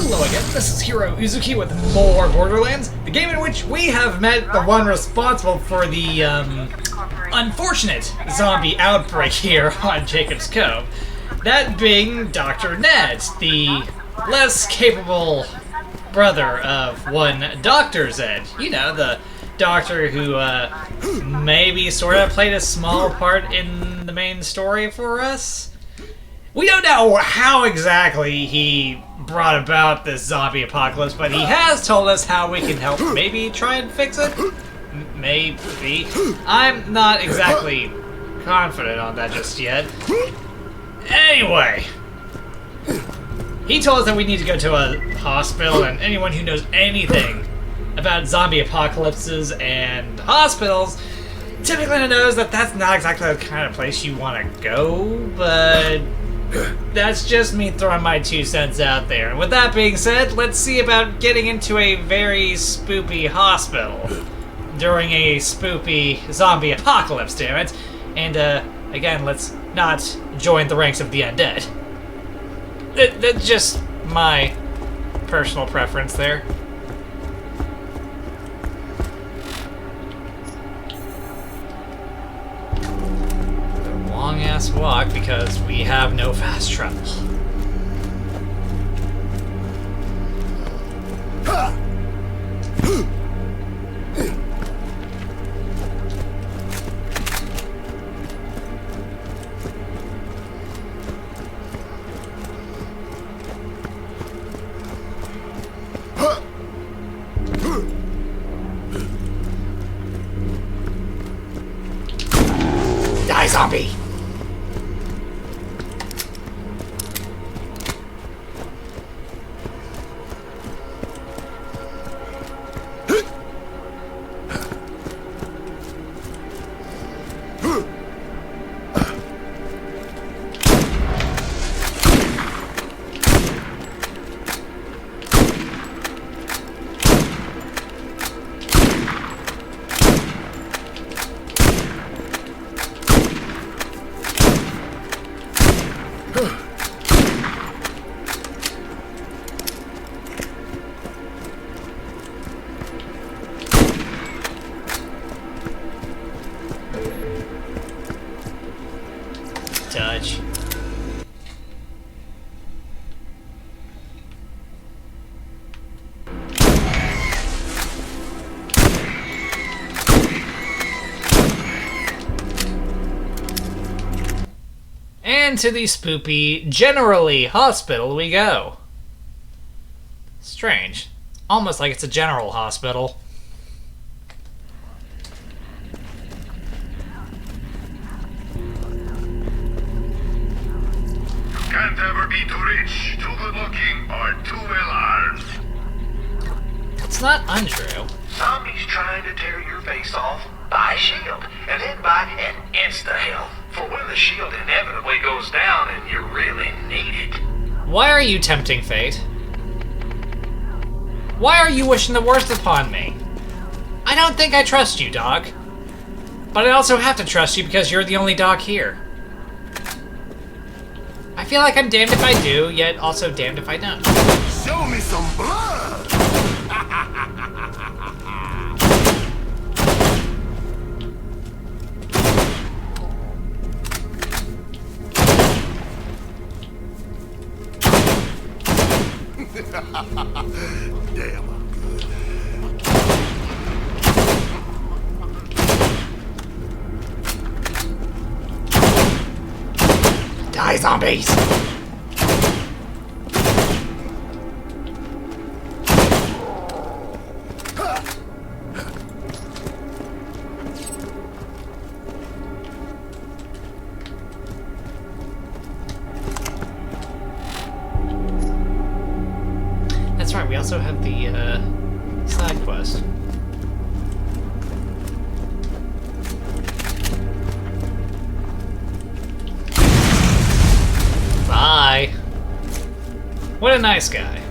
Hello again, this is Heero Uzuki with more Borderlands, the game in which we have met the one responsible for the, unfortunate zombie outbreak here on Jacob's Cove. That being Dr. Ned, the less capable brother of one Dr. Zed. You know, the doctor who, maybe sort of played a small part in the main story for us. We don't know how exactly he brought about this zombie apocalypse, but he has told us how we can help maybe try and fix it? Maybe. I'm not exactly confident on that just yet. Anyway, he told us that we need to go to a hospital, and anyone who knows anything about zombie apocalypses and hospitals typically knows that that's not exactly the kind of place you want to go, but that's just me throwing my 2 cents out there. And with that being said, let's see about getting into a very spoopy hospital during a spoopy zombie apocalypse, damn it. And, again, let's not join the ranks of the undead. That's just my personal preference there. Long-ass walk because we have no fast travel. Die, zombie! Touch. And to the spoopy, generally hospital we go. Strange. Almost like it's a general hospital. Can't ever be too rich, too good looking, or too well armed. It's not untrue. Zombies trying to tear your face off? Buy a shield, and then buy an insta-health. For when the shield inevitably goes down and you really need it. Why are you tempting fate? Why are you wishing the worst upon me? I don't think I trust you, Doc. But I also have to trust you because you're the only Doc here. I feel like I'm damned if I do, yet also damned if I don't. Show me some blood! Damn, I'm good. Die, zombies! That's right, we also have the, side quest. Bye. What a nice guy.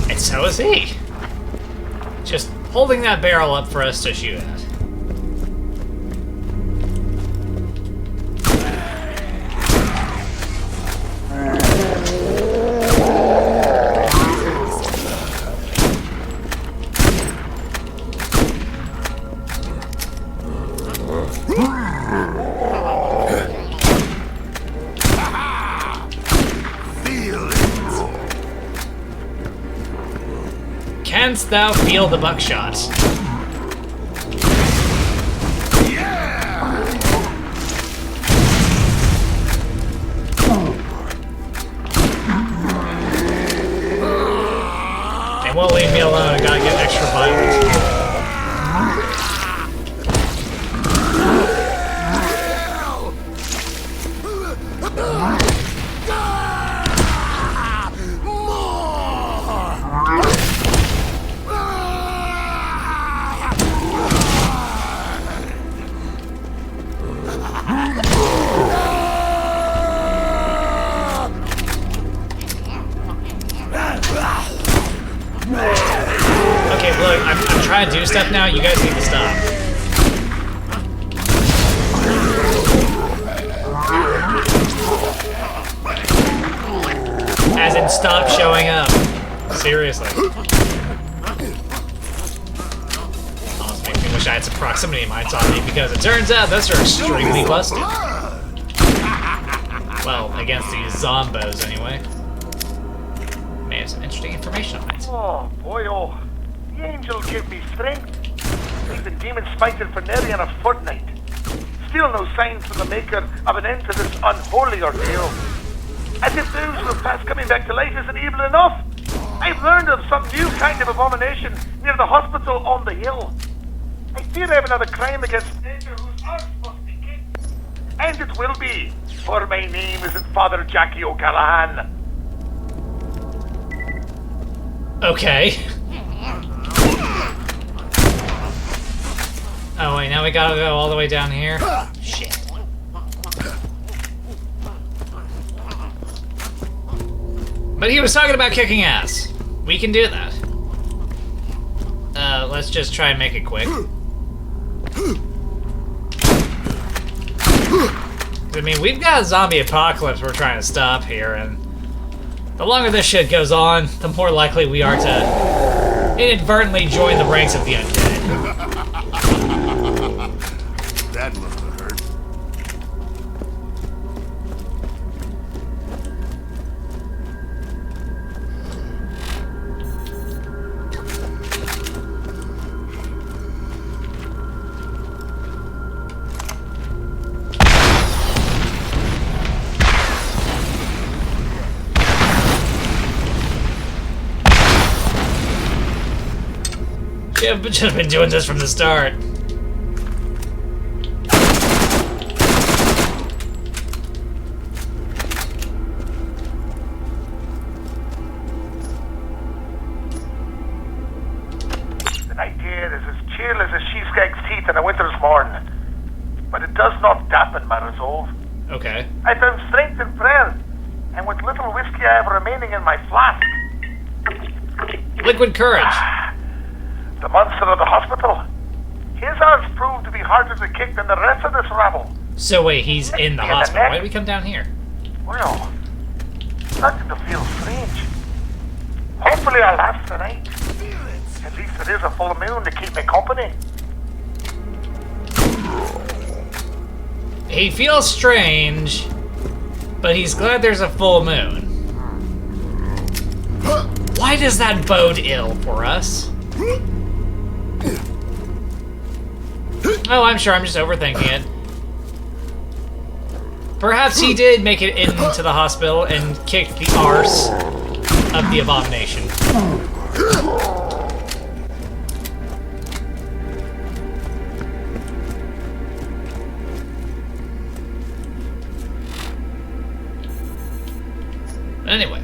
And so is he. Just holding that barrel up for us to shoot at. Canst thou feel the buckshot? They won't leave me alone. I gotta get extra violent. Okay, look, I'm trying to do stuff now. You guys need to stop. As in, stop showing up. Seriously. Almost makes me wish I had some proximity mines on me, because it turns out those are extremely busted. Well, against these zombos, anyway. May have some interesting information on it. Oh, boy, oh. The angel gave me strength. We've been demon spited for nearly a fortnight. Still no signs from the maker of an end to this unholy ordeal. As if those who have passed coming back to life isn't evil enough. I've learned of some new kind of abomination near the hospital on the hill. I fear I have another crime against nature whose arse must be kicked. And it will be, for my name isn't Father Jackie O'Callahan. Okay. Oh wait, now we gotta go all the way down here? Shit. But he was talking about kicking ass. We can do that. Let's just try and make it quick. I mean, we've got a zombie apocalypse we're trying to stop here, and the longer this shit goes on, the more likely we are to inadvertently join the ranks of the undead. That must have hurt. Yeah, but just been doing this from the start. The night air is as chill as a WereSkag's teeth in a winter's morn. But it does not dampen my resolve. Okay. I found strength in prayer, and with little whiskey I have remaining in my flask. Liquid courage. The monster of the hospital. His arms proved to be harder to kick than the rest of this rabble. So wait, he's in the hospital. Why did we come down here? Well, starting to feel strange. Hopefully I'll last the night. At least it is a full moon to keep me company. He feels strange, but he's glad there's a full moon. Why does that bode ill for us? Oh, I'm sure I'm just overthinking it. Perhaps he did make it into the hospital and kick the arse of the abomination. Anyway.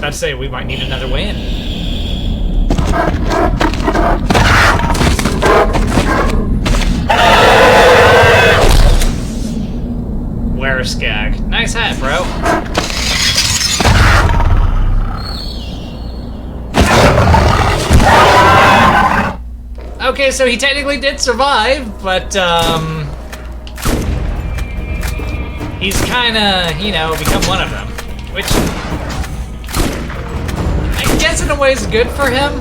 I'd say we might need another way in. WereSkag. Nice hat, bro. Okay, so he technically did survive, but, he's kinda, you know, become one of them. Which, I guess in a way is good for him.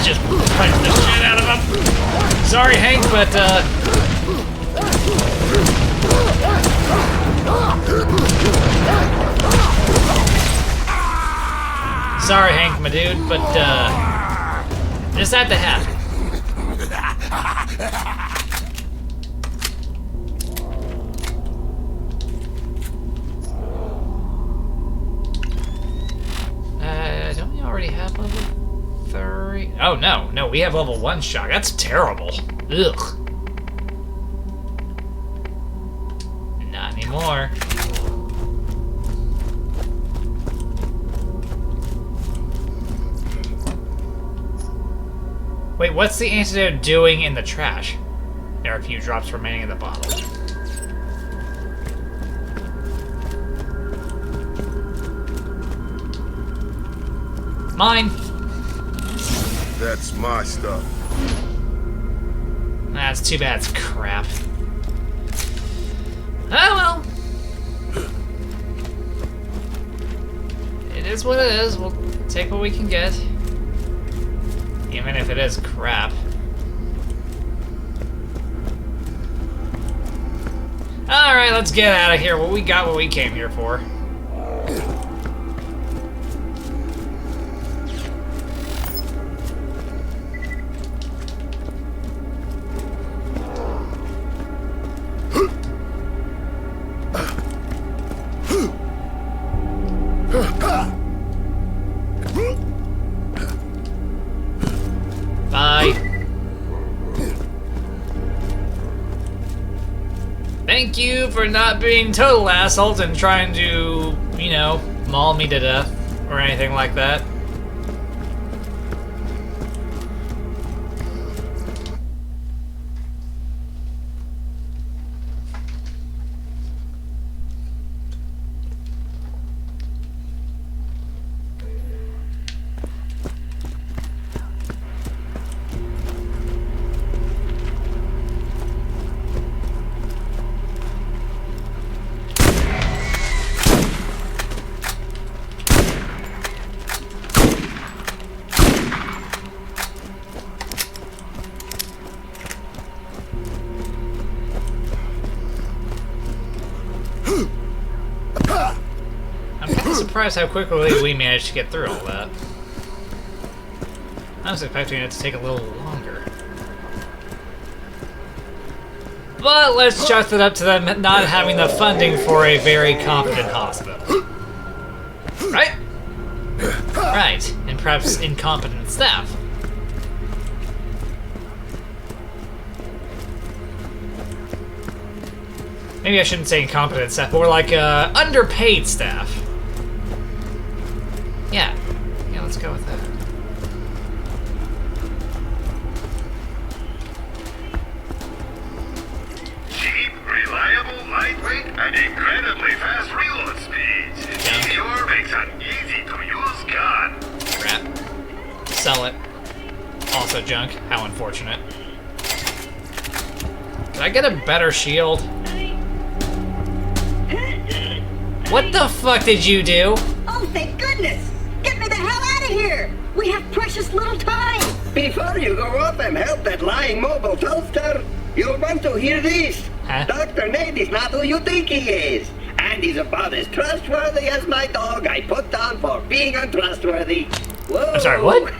Just punch the shit out of him. Sorry, Hank, but, sorry, Hank, my dude, but, just had to happen. Don't we already have level 3? Oh, no, we have level 1 shock. That's terrible. Ugh. Not anymore. Wait, what's the antidote doing in the trash? There are a few drops remaining in the bottle. Mine! That's my stuff. That's too bad, it's crap. Oh well! It is what it is, we'll take what we can get. Even if it is crap. Alright, let's get out of here. Well, we got what we came here for. Bye. Thank you for not being total assholes and trying to, you know, maul me to death or anything like that. I'm surprised how quickly we managed to get through all that. I was expecting it to take a little longer. But let's chalk it up to them not having the funding for a very competent hospital. Right? Right, and perhaps incompetent staff. Maybe I shouldn't say incompetent staff, but more like underpaid staff. Yeah, let's go with that. Cheap, reliable, lightweight, and incredibly fast reload speeds. Meteor makes an easy-to-use gun. Crap. Sell it. Also junk. How unfortunate. Can I get a better shield? What the fuck did you do? Oh, thank goodness! Get me the hell out of here! We have precious little time! Before you go off and help that lying mobile toaster, you'll want to hear this. Huh? Dr. Nate is not who you think he is. And he's about as trustworthy as my dog I put down for being untrustworthy. Whoa! I'm sorry, what?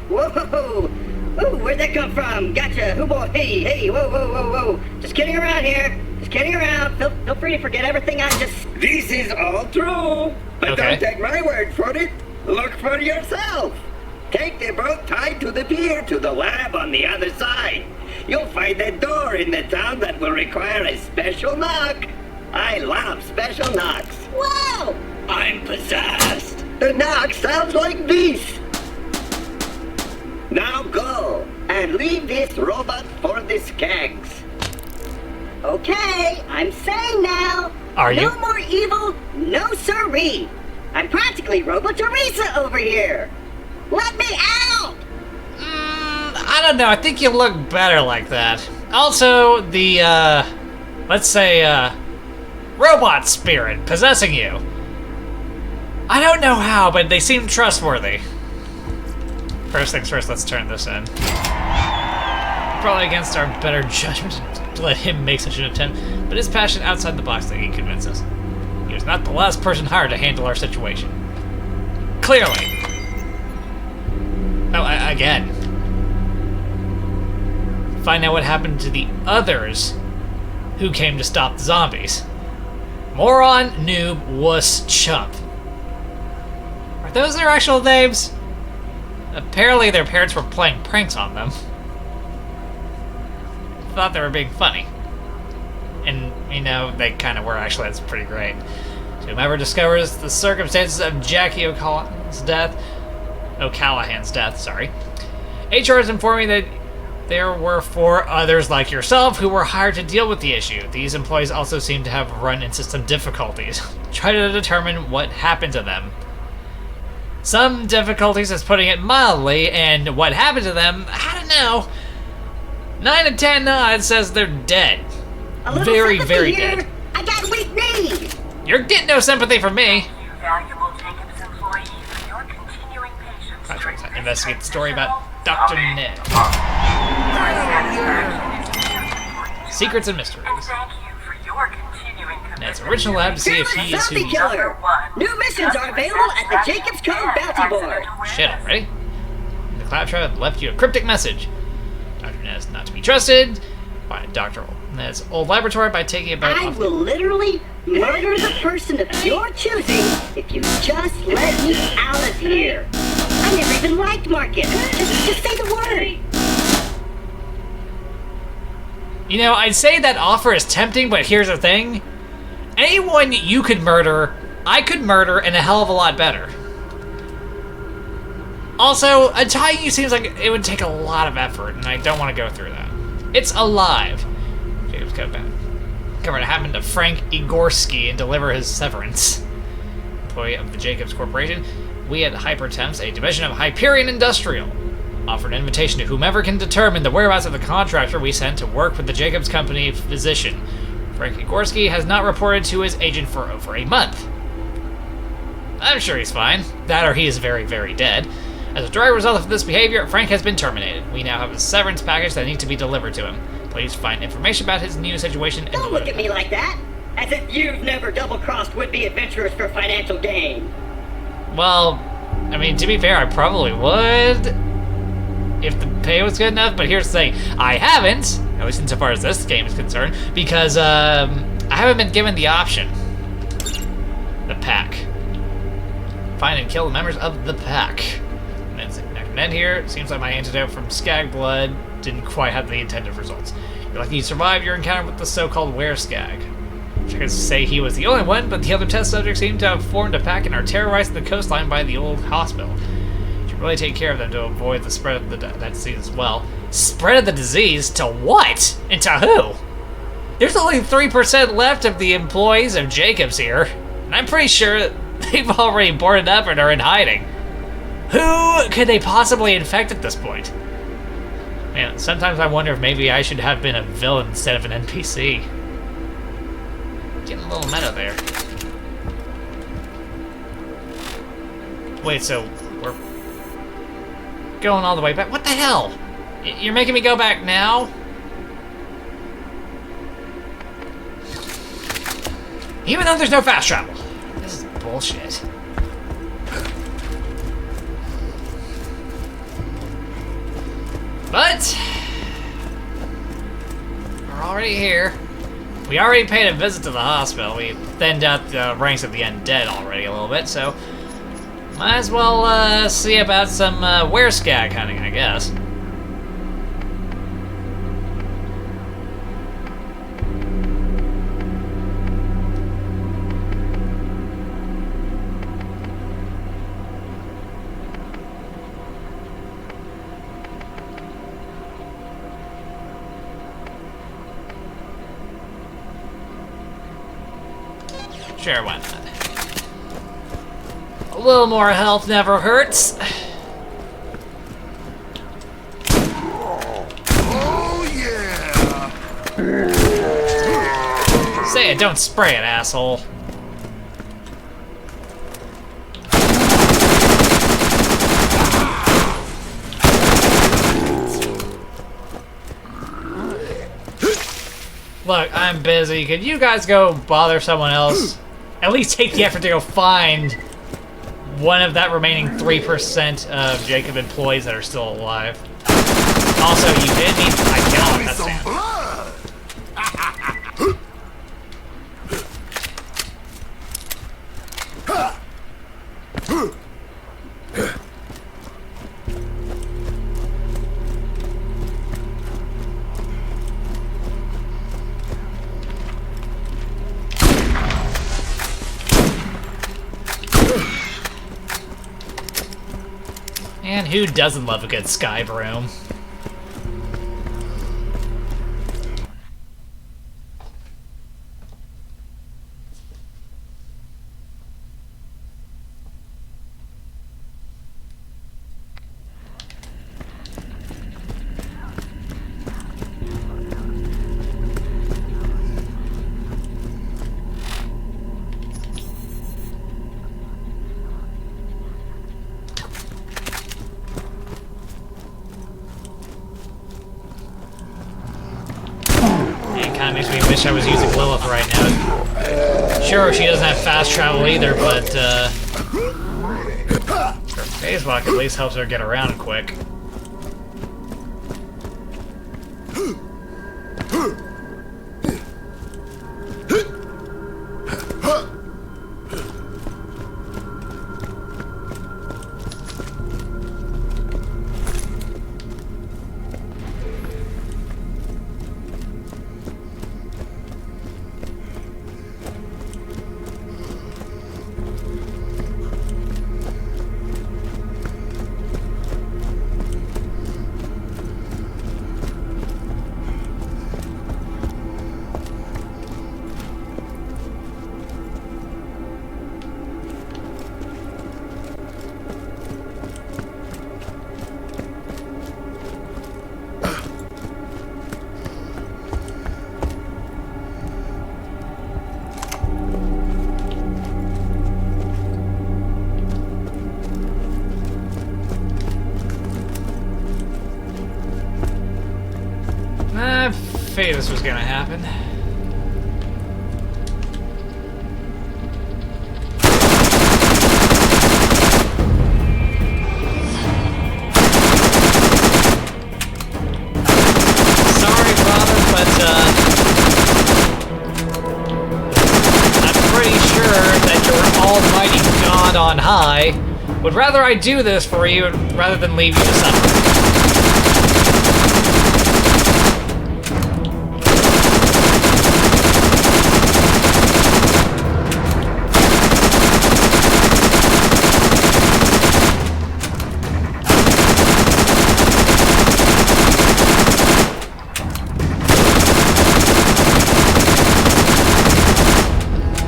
Whoa! Ooh, where'd that come from? Gotcha! Who boy? Hey! Whoa! Just kidding around here. Just kidding around. Feel free to forget everything I just... This is all true. But Okay. don't take my word for it. Look for yourself. Take the boat tied to the pier to the lab on the other side. You'll find a door in the town that will require a special knock. I love special knocks. Whoa! I'm possessed. The knock sounds like this. Now go and leave this robot for the Skags. Okay, I'm saying now. Are you? No more evil, no siree. I'm practically Robo Teresa over here. Let me out! I don't know. I think you look better like that. Also, the, let's say, robot spirit possessing you. I don't know how, but they seem trustworthy. First things first, let's turn this in. Probably against our better judgment to let him make such an attempt, but his passion outside the box that he convinced us. He was not the last person hired to handle our situation. Clearly. Oh, again. Find out what happened to the others who came to stop the zombies. Moron, noob, wuss, chump. Are those their actual names? Apparently their parents were playing pranks on them. Thought they were being funny. And, you know, they kind of were actually. That's pretty great. So whomever discovers the circumstances of Jackie O'Callahan's death, HR is informing that there were 4 others like yourself who were hired to deal with the issue. These employees also seem to have run into some difficulties. Try to determine what happened to them. Some difficulties is putting it mildly, and what happened to them, I don't know. 9 to 10 odds says they're dead. A little Very, sympathy very here. dead. I got weak knees. You're getting no sympathy from me. Valuable Jacobs employee for your continuing patience. I'm trying to investigate the story about Dr. Ned. Secrets and mysteries. And thank you for your continuing commitment. Ned's original lab to see if he is who Zombie killer. New missions are available at the Jacobs Cove bounty board. Shit already. The cloud tribe left you a cryptic message. Dr. Ned is not to be trusted. Find Dr. Ned's old laboratory by taking it back I off. will literally murder the person of your choosing if you just let me out of here. I never even liked Marcus. Just say the word. You know, I'd say that offer is tempting, but here's the thing. Anyone you could murder, I could murder, and a hell of a lot better. Also, untying you seems like it would take a lot of effort, and I don't want to go through that. It's alive. Jacob's Cove bound. Cover what happened to Frank Igorski and deliver his severance. Employee of the Jacobs Corporation, we at Hypertemps, a division of Hyperion Industrial, offer an invitation to whomever can determine the whereabouts of the contractor we sent to work with the Jacobs Company physician. Frank Igorski has not reported to his agent for over a month. I'm sure he's fine. That or he is very, very dead. As a direct result of this behavior, Frank has been terminated. We now have a severance package that needs to be delivered to him. Please find information about his new situation and Don't look at me like that. As if you've never double-crossed would-be adventurers for financial gain. Well, I mean, to be fair, I probably would if the pay was good enough, but here's the thing. I haven't, at least insofar as this game is concerned, because I haven't been given the option. The pack. Find and kill the members of the pack. Ned here, seems like my antidote from Skag blood didn't quite have the intended results. You're lucky you survived your encounter with the so-called WereSkag. I could say he was the only one, but the other test subjects seem to have formed a pack and are terrorizing the coastline by the old hospital. You should really take care of them to avoid the spread of that disease as well. Spread of the disease? To what? And to who? There's only 3% left of the employees of Jacobs here, and I'm pretty sure they've already boarded up and are in hiding. Who could they possibly infect at this point? Man, sometimes I wonder if maybe I should have been a villain instead of an NPC. Getting a little meta there. Wait, so we're going all the way back? What the hell? You're making me go back now? Even though there's no fast travel. This is bullshit. But we're already here. We already paid a visit to the hospital. We thinned out the ranks of the undead already a little bit, so might as well see about some WereSkag hunting, I guess. Sure, why not? A little more health never hurts. Oh, yeah! Say it, don't spray it, asshole. Look, I'm busy. Could you guys go bother someone else? At least take the effort to go find one of that remaining 3% of Jacob employees that are still alive. Also, you did need... I cannot Some understand. blood! And who doesn't love a good sky broom? It kind of makes me wish I was using Lilith right now. Sure, she doesn't have fast travel either, but her phase walk at least helps her get around quick. I figured this was gonna happen. Sorry, brother, but I'm pretty sure that your almighty God on high would rather I do this for you rather than leave you to suffer.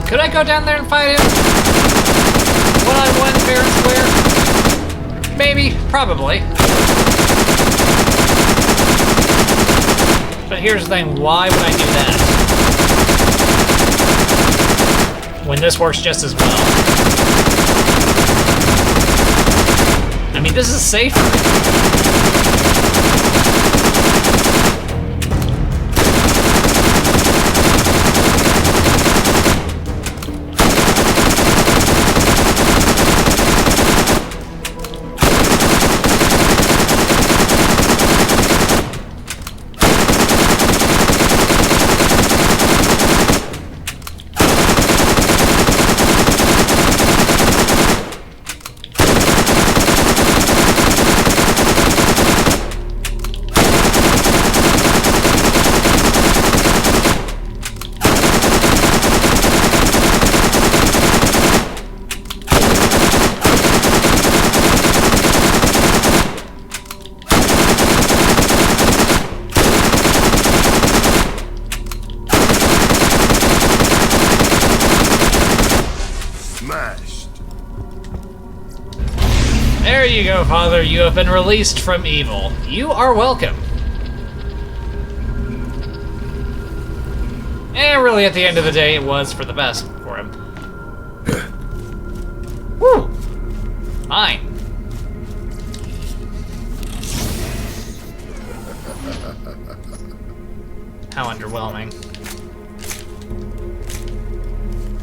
Could I go down there and fight him? One-on-one, fair and square? Maybe, probably. But here's the thing, why would I do that? When this works just as well. I mean, this is safer. There you go, Father. You have been released from evil. You are welcome. And really, at the end of the day, it was for the best for him. Woo! Fine. How underwhelming.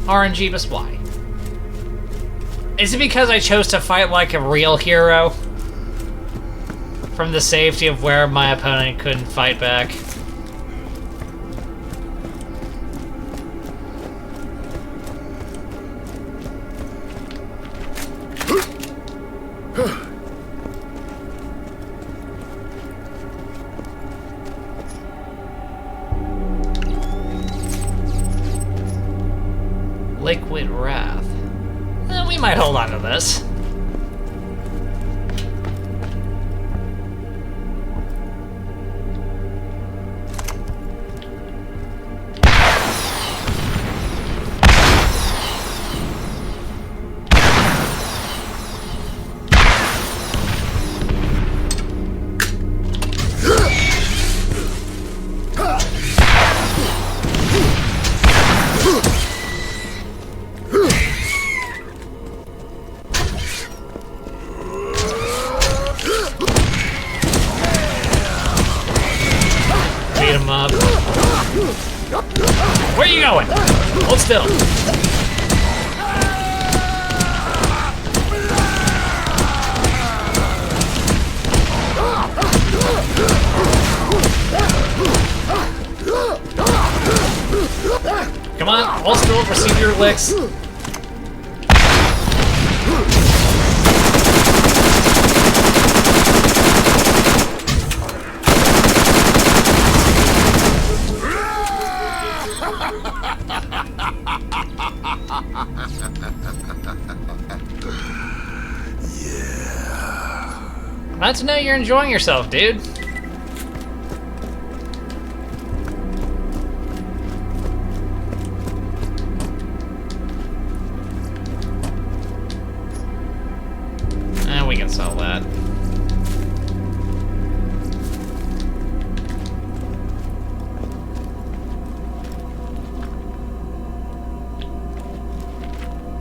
RNG, but why? Is it because I chose to fight like a real hero? From the safety of where my opponent couldn't fight back? Liquid Wrath. We might hold on to this. Beat him up. Where are you going? Hold still. Come on, hold still, receive your licks. Glad to know you're enjoying yourself, dude. We can sell that.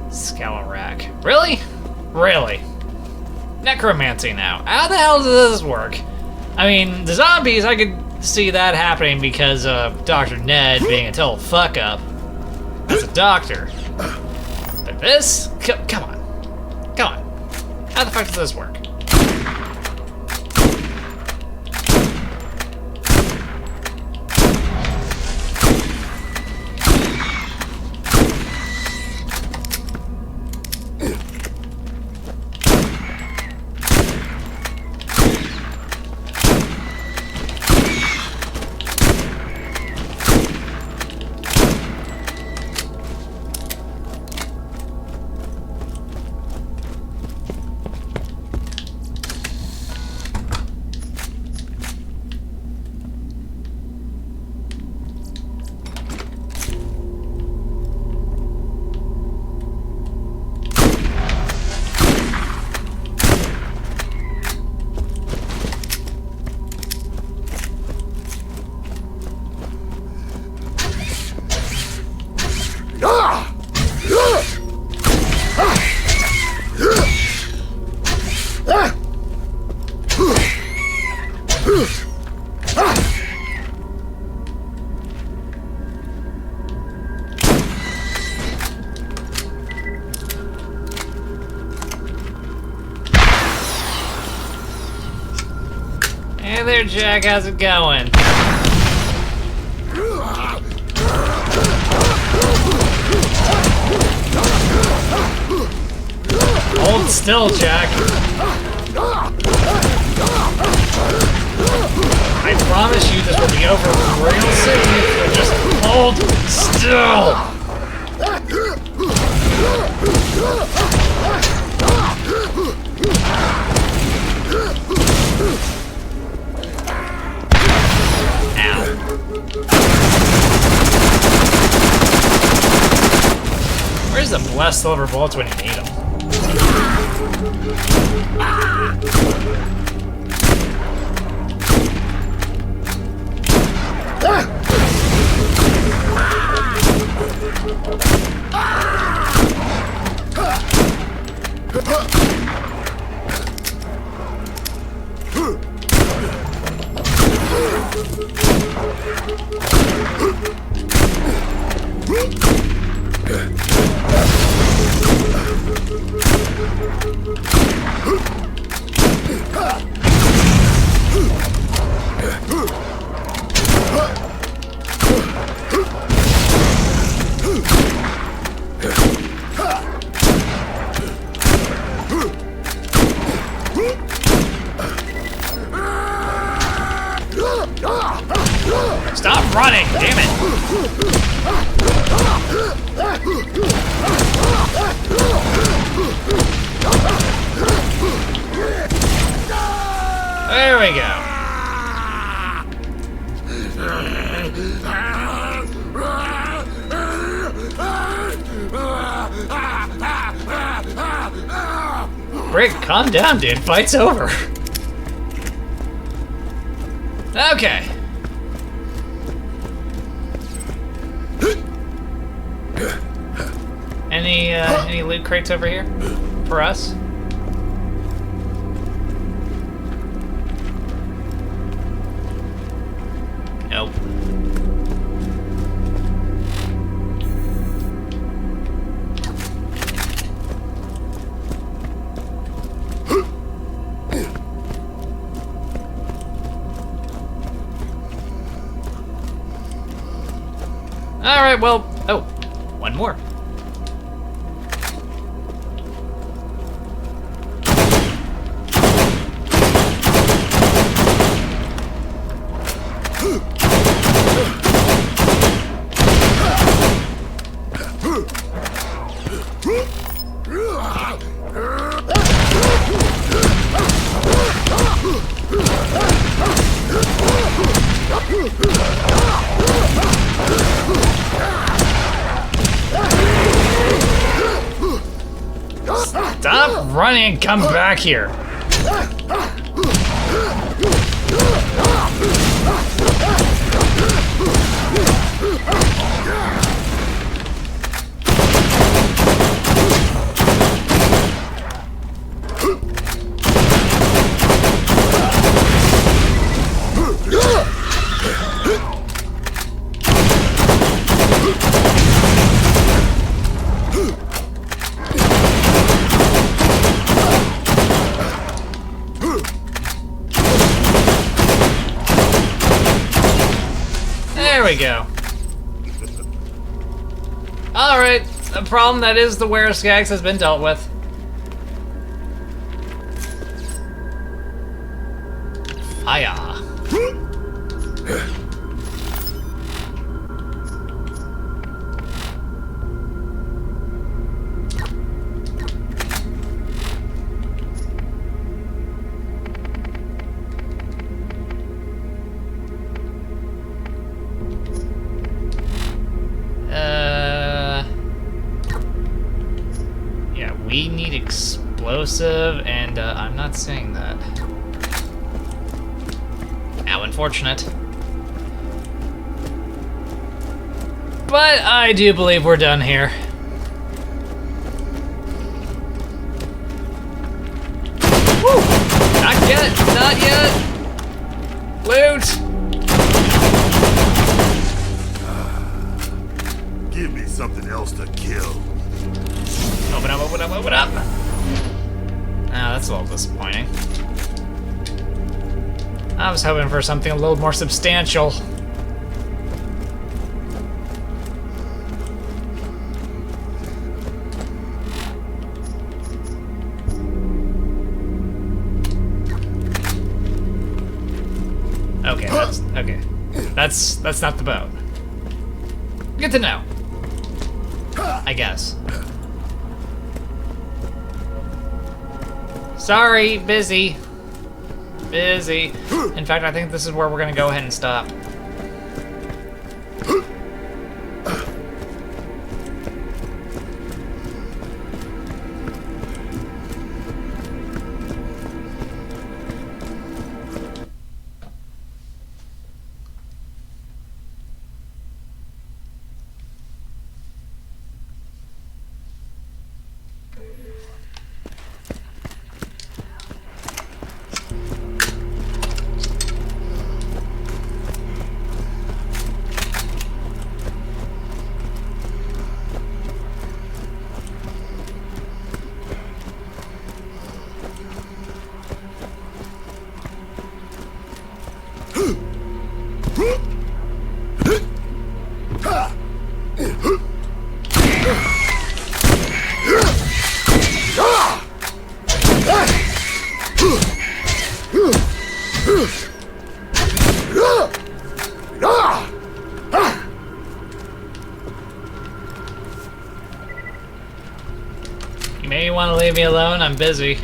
Scalarak. Really? Really? Necromancy now. How the hell does this work? I mean, the zombies, I could see that happening because of Dr. Ned being a total fuck up as a doctor. But this? Come on. Come on. How the fuck does this work? Hey there, Jack. How's it going? Hold still, Jack. I promise you this will be over real soon. So just hold still. Where's the blessed silver bullets when you need them? Stop running, damn it! There we go. Rick, calm down, dude. Fight's over. Okay. Any loot crates over here for us? Nope. All right, well, oh, one more. Stop running and come back here. There we go. Alright, the problem that is the WereSkags has been dealt with. Fire. Yeah, we need explosive, and I'm not saying that. How unfortunate. But I do believe we're done here. Woo! Not yet, not yet. Loot! Give me something else to kill. Open up, open up, open up! Ah, that's a little disappointing. I was hoping for something a little more substantial. Okay, that's not the boat. Good to know. I guess. Sorry, busy. Busy. In fact, I think this is where we're gonna go ahead and stop. You may want to leave me alone, I'm busy.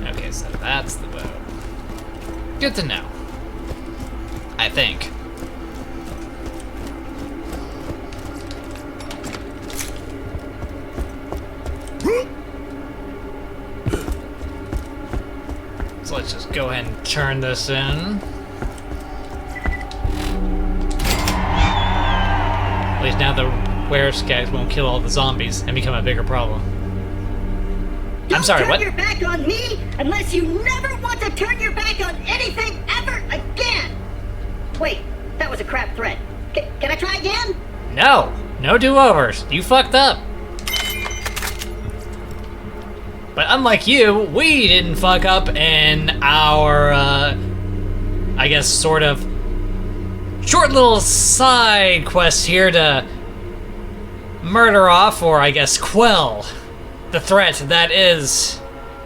Okay, so that's the boat. Good to know. I think. So let's just go ahead and turn this in. At least now the WereSkags won't kill all the zombies and become a bigger problem. I'm sorry, Don't what? turn your back on me unless you never want to turn your back on anything ever again! Wait, that was a crap threat. Can I try again? No! No do-overs. You fucked up. But unlike you, we didn't fuck up in our, I guess, sort of short little side quest here to murder off, or I guess quell, the threat that is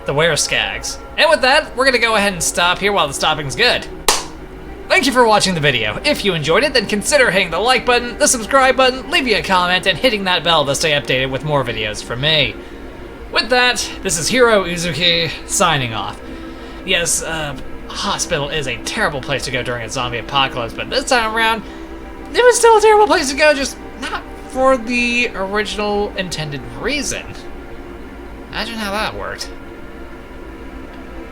the WereSkags. And with that, we're gonna go ahead and stop here while the stopping's good. Thank you for watching the video. If you enjoyed it, then consider hitting the like button, the subscribe button, leave me a comment, and hitting that bell to stay updated with more videos from me. With that, this is Heero Uzuki, signing off. Yes, hospital is a terrible place to go during a zombie apocalypse, but this time around, it was still a terrible place to go, just not for the original intended reason. Imagine how that worked.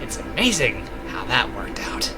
It's amazing how that worked out.